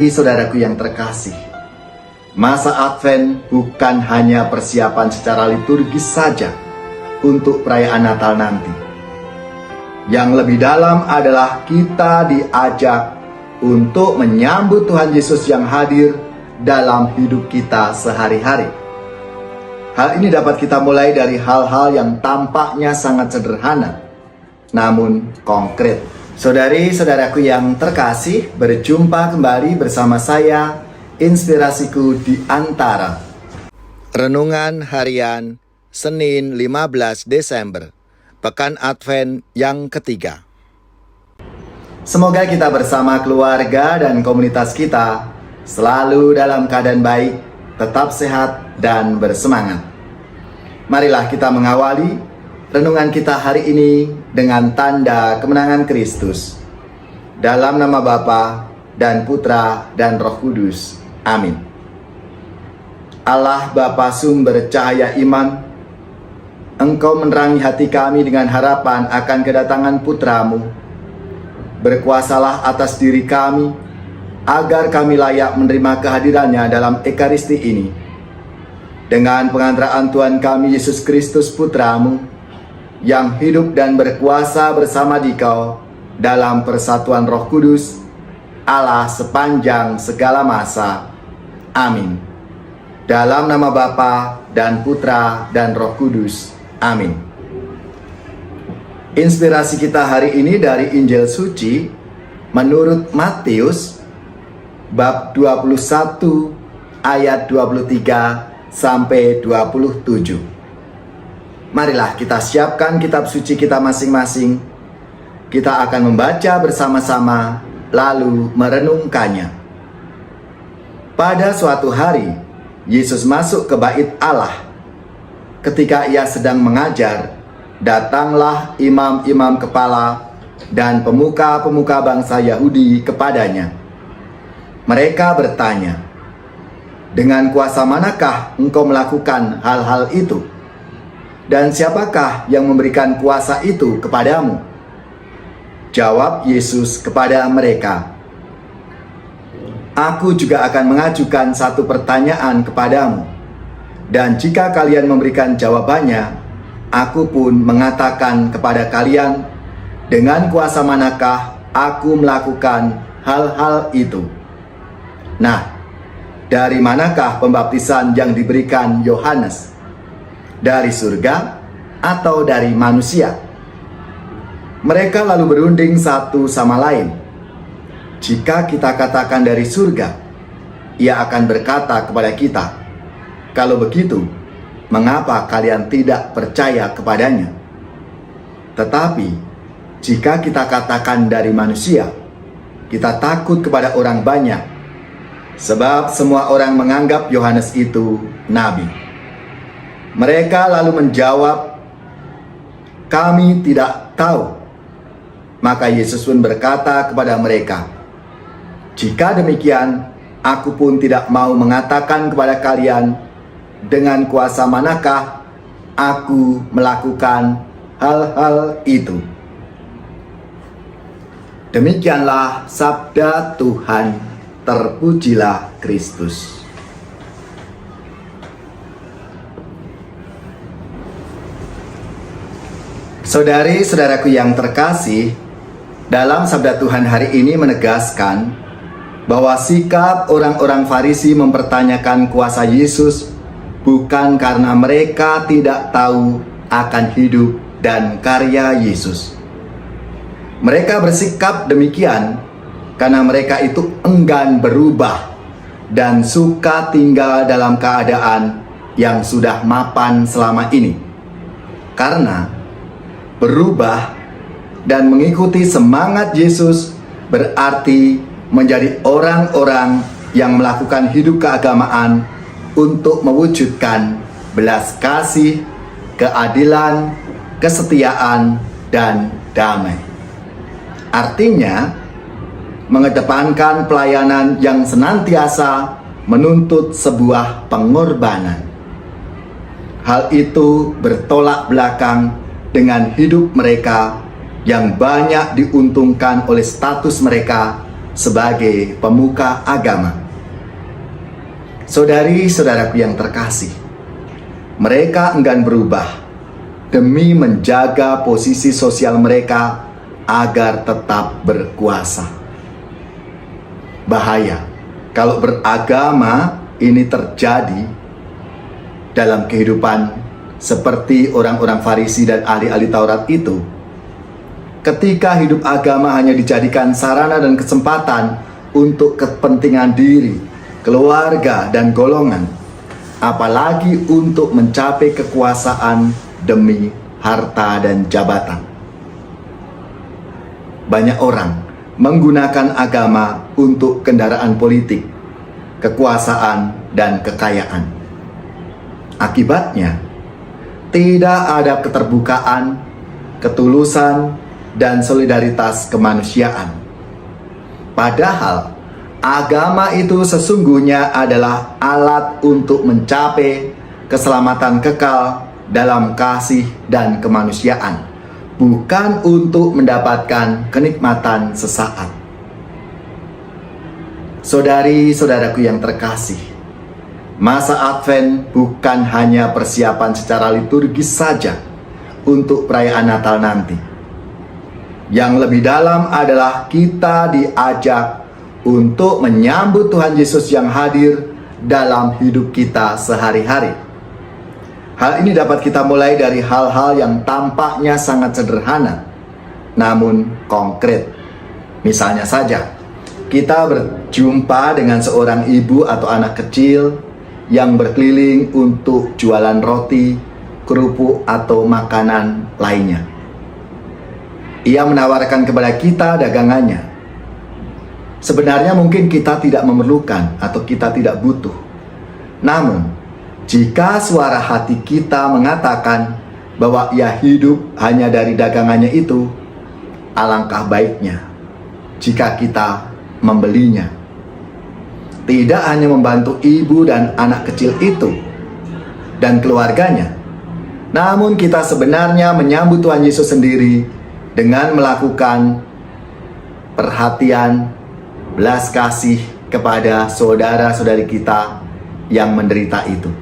Saudaraku yang terkasih, masa Advent bukan hanya persiapan secara liturgis saja untuk perayaan Natal nanti. Yang lebih dalam adalah kita diajak untuk menyambut Tuhan Yesus yang hadir dalam hidup kita sehari-hari. Hal ini dapat kita mulai dari hal-hal yang tampaknya sangat sederhana, namun konkret. Saudari-saudaraku yang terkasih, berjumpa kembali bersama saya, Inspirasiku di Antara. Renungan Harian Senin 15 Desember, Pekan Advent yang ketiga. Semoga kita bersama keluarga dan komunitas kita selalu dalam keadaan baik, tetap sehat dan bersemangat. Marilah kita mengawali renungan kita hari ini dengan tanda kemenangan Kristus. Dalam nama Bapa dan Putra dan Roh Kudus. Amin. Allah Bapa sumber cahaya iman, Engkau menerangi hati kami dengan harapan akan kedatangan Putra-Mu. Berkuasalah atas diri kami, agar kami layak menerima kehadirannya dalam Ekaristi ini. Dengan pengantaraan Tuhan kami Yesus Kristus Putra-Mu, yang hidup dan berkuasa bersama Dikau dalam persatuan Roh Kudus, Allah sepanjang segala masa. Amin. Dalam nama Bapa dan Putra dan Roh Kudus. Amin. Inspirasi kita hari ini dari Injil Suci menurut Matius bab 21 ayat 23 sampai 27. Marilah kita siapkan kitab suci kita masing-masing. Kita akan membaca bersama-sama, lalu merenungkannya. Pada suatu hari, Yesus masuk ke bait Allah. Ketika ia sedang mengajar, datanglah imam-imam kepala dan pemuka-pemuka bangsa Yahudi kepadanya. Mereka bertanya, "Dengan kuasa manakah engkau melakukan hal-hal itu? Dan siapakah yang memberikan kuasa itu kepadamu?" Jawab Yesus kepada mereka, "Aku juga akan mengajukan satu pertanyaan kepadamu. Dan jika kalian memberikan jawabannya, aku pun mengatakan kepada kalian, dengan kuasa manakah aku melakukan hal-hal itu. Nah, dari manakah pembaptisan yang diberikan Yohanes? Dari surga atau dari manusia?" Mereka lalu berunding satu sama lain. "Jika kita katakan dari surga, ia akan berkata kepada kita, 'Kalau begitu, mengapa kalian tidak percaya kepadanya?' Tetapi jika kita katakan dari manusia, kita takut kepada orang banyak, sebab semua orang menganggap Yohanes itu nabi." Mereka lalu menjawab, "Kami tidak tahu." Maka Yesus pun berkata kepada mereka, "Jika demikian, aku pun tidak mau mengatakan kepada kalian dengan kuasa manakah aku melakukan hal-hal itu." Demikianlah sabda Tuhan. Terpujilah Kristus. Saudari-saudaraku yang terkasih, dalam sabda Tuhan hari ini menegaskan bahwa sikap orang-orang Farisi mempertanyakan kuasa Yesus bukan karena mereka tidak tahu akan hidup dan karya Yesus. Mereka bersikap demikian karena mereka itu enggan berubah dan suka tinggal dalam keadaan yang sudah mapan selama ini. Karena berubah dan mengikuti semangat Yesus berarti menjadi orang-orang yang melakukan hidup keagamaan untuk mewujudkan belas kasih, keadilan, kesetiaan, dan damai. Artinya, mengedepankan pelayanan yang senantiasa menuntut sebuah pengorbanan. Hal itu bertolak belakang dengan hidup mereka yang banyak diuntungkan oleh status mereka sebagai pemuka agama. Saudari-saudaraku yang terkasih, mereka enggan berubah demi menjaga posisi sosial mereka agar tetap berkuasa. Bahaya kalau beragama ini terjadi dalam kehidupan seperti orang-orang Farisi dan ahli-ahli Taurat itu. Ketika hidup agama hanya dijadikan sarana dan kesempatan untuk kepentingan diri, keluarga, dan golongan, apalagi untuk mencapai kekuasaan demi harta dan jabatan. Banyak orang menggunakan agama untuk kendaraan politik, kekuasaan, dan kekayaan. Akibatnya, tidak ada keterbukaan, ketulusan, dan solidaritas kemanusiaan. Padahal, agama itu sesungguhnya adalah alat untuk mencapai keselamatan kekal dalam kasih dan kemanusiaan, bukan untuk mendapatkan kenikmatan sesaat. Saudari-saudaraku yang terkasih, masa Advent bukan hanya persiapan secara liturgis saja untuk perayaan Natal nanti. Yang lebih dalam adalah kita diajak untuk menyambut Tuhan Yesus yang hadir dalam hidup kita sehari-hari. Hal ini dapat kita mulai dari hal-hal yang tampaknya sangat sederhana, namun konkret. Misalnya saja, kita berjumpa dengan seorang ibu atau anak kecil yang berkeliling untuk jualan roti, kerupuk, atau makanan lainnya. Ia menawarkan kepada kita dagangannya. Sebenarnya mungkin kita tidak memerlukan atau kita tidak butuh. Namun, jika suara hati kita mengatakan bahwa ia hidup hanya dari dagangannya itu, alangkah baiknya jika kita membelinya. Tidak hanya membantu ibu dan anak kecil itu dan keluarganya, namun kita sebenarnya menyambut Tuhan Yesus sendiri dengan melakukan perhatian, belas kasih kepada saudara-saudari kita yang menderita itu.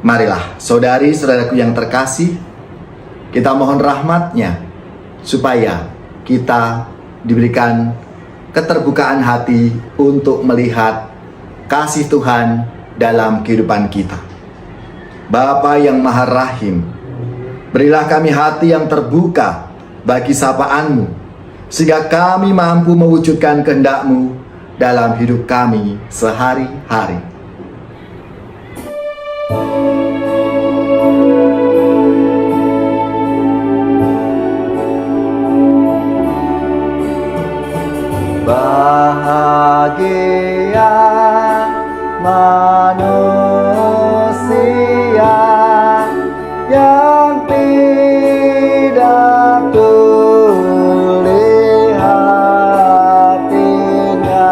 Marilah saudari-saudaraku yang terkasih, kita mohon rahmat-Nya supaya kita diberikan keterbukaan hati untuk melihat kasih Tuhan dalam kehidupan kita. Bapa yang Maha Rahim, berilah kami hati yang terbuka bagi sapaan-Mu, sehingga kami mampu mewujudkan kehendak-Mu dalam hidup kami sehari-hari. Bahagia manusia yang tidak tuli hatinya,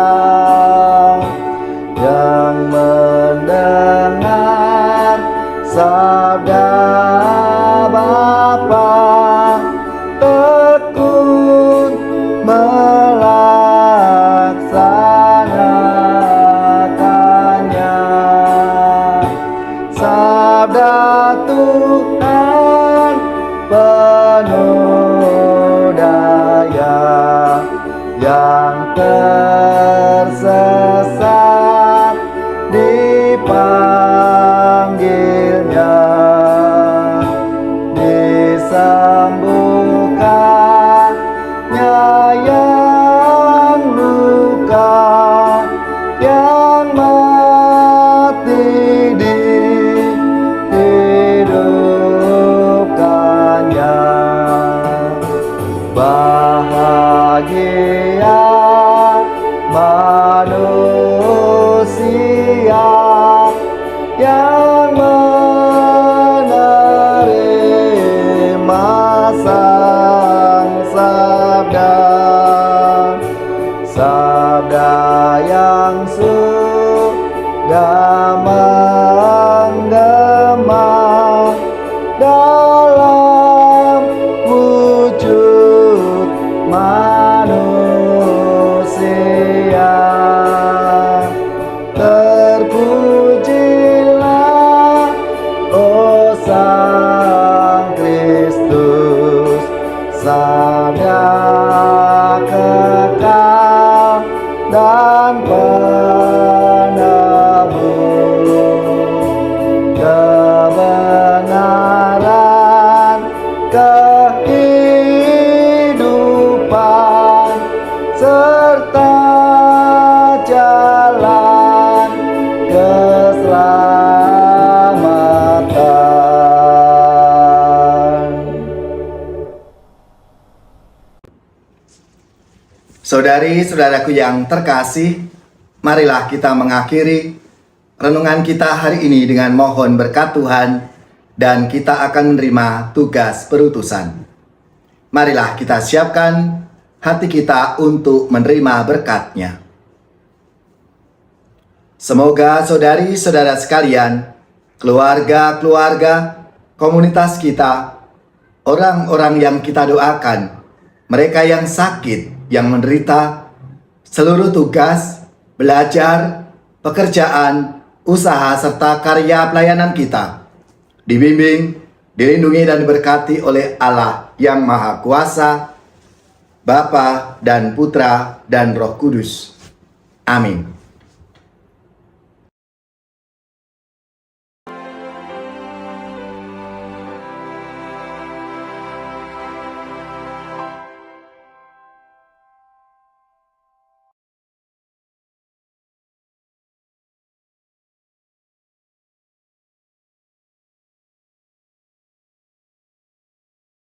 yang mendengar sabda Bapa, tekun melaksanakannya. Sabda Tuhan penuh daya, yang tersesat dipanggilnya, disembuhkannya yang luka, yang mati dihidupkannya. Bahagia manusia yang menerima sang sabda, sabda yang sudah menggema dalam wujud manusia. Sang Kristus, sabda kekal dan penebus kebenaran, kehidupan, serta jalan keselamatan. Saudari-saudaraku yang terkasih, marilah kita mengakhiri renungan kita hari ini dengan mohon berkat Tuhan, dan kita akan menerima tugas perutusan. Marilah kita siapkan hati kita untuk menerima berkat-Nya. Semoga saudari-saudara sekalian, keluarga-keluarga, komunitas kita, orang-orang yang kita doakan, mereka yang sakit, yang menderita, seluruh tugas, belajar, pekerjaan, usaha, serta karya pelayanan kita dibimbing, dilindungi, dan diberkati oleh Allah yang Maha Kuasa, Bapa dan Putra dan Roh Kudus. Amin.